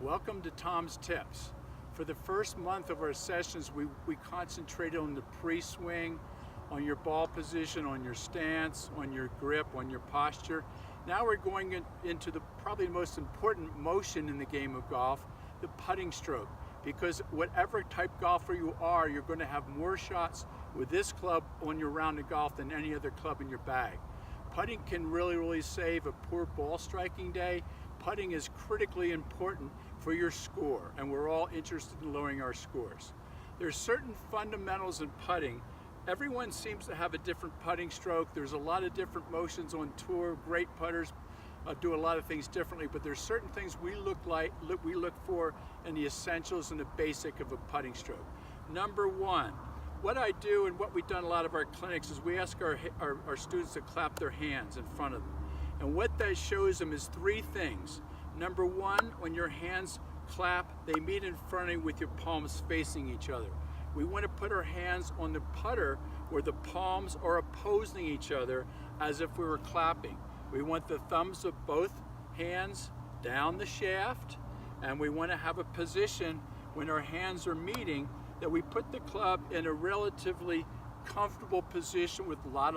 Welcome to Tom's Tips. For the first month of our sessions, we concentrated on the pre-swing, on your ball position, on your stance, on your grip, on your posture. Now we're going into probably the most important motion in the game of golf, the putting stroke. Because whatever type golfer you are, you're going to have more shots with this club on your round of golf than any other club in your bag. Putting can really save a poor ball striking day. Putting is critically important for your score, and we're all interested in lowering our scores. There's certain fundamentals in putting. Everyone seems to have a different putting stroke. There's a lot of different motions on tour. Great putters do a lot of things differently, but there's certain things we look for in the essentials and the basic of a putting stroke. Number one, what I do and what we've done a lot of our clinics is we ask our students to clap their hands in front of them. And what that shows them is three things. Number one, when your hands clap, they meet in front of you with your palms facing each other. We want to put our hands on the putter where the palms are opposing each other as if we were clapping. We want the thumbs of both hands down the shaft, and we want to have a position when our hands are meeting that we put the club in a relatively comfortable position with a lot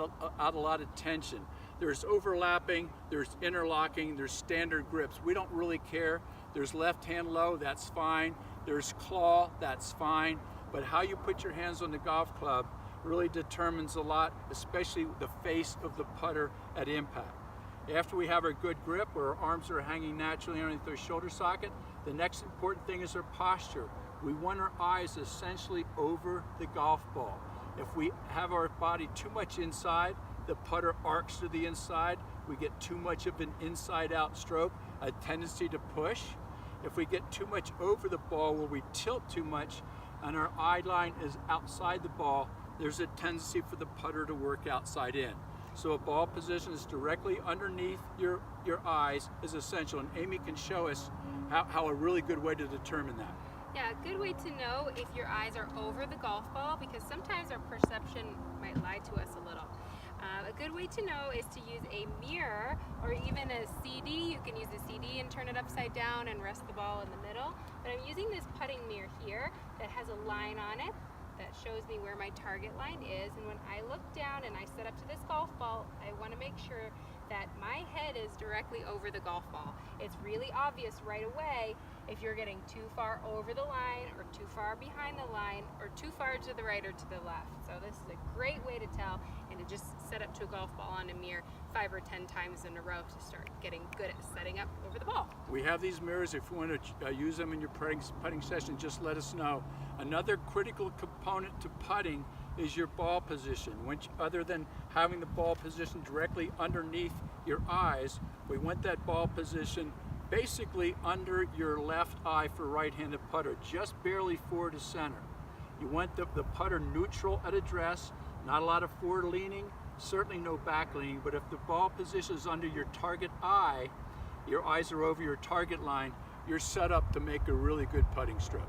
of tension. There's overlapping, there's interlocking, there's standard grips. We don't really care. There's left hand low, that's fine. There's claw, that's fine. But how you put your hands on the golf club really determines a lot, especially the face of the putter at impact. After we have our good grip, where our arms are hanging naturally underneath our shoulder socket, the next important thing is our posture. We want our eyes essentially over the golf ball. If we have our body too much inside, the putter arcs to the inside, we get too much of an inside-out stroke, a tendency to push. If we get too much over the ball where we tilt too much and our eye line is outside the ball, there's a tendency for the putter to work outside in. So a ball position is directly underneath your eyes is essential, and Amy can show us how a really good way to determine that. Yeah, a good way to know if your eyes are over the golf ball, because sometimes our perception might lie to us a little. A good way to know is to use a mirror or even a CD. You can use a CD and turn it upside down and rest the ball in the middle. But I'm using this putting mirror here that has a line on it that shows me where my target line is. And when I look down and I set up to this golf ball, I want to make sure that my head is directly over the golf ball. It's really obvious right away if you're getting too far over the line or too far behind the line or too far to the right or to the left. So this is a great way to tell, and to just set up to a golf ball on a mirror 5 or 10 times in a row to start getting good at setting up over the ball. We have these mirrors. If you want to use them in your putting session, just let us know. Another critical component to putting is your ball position. Other than having the ball position directly underneath your eyes, we want that ball position basically under your left eye for right-handed putter, just barely forward to center. You want the putter neutral at address, not a lot of forward leaning, certainly no back leaning, but if the ball position is under your target eye, your eyes are over your target line, you're set up to make a really good putting stroke.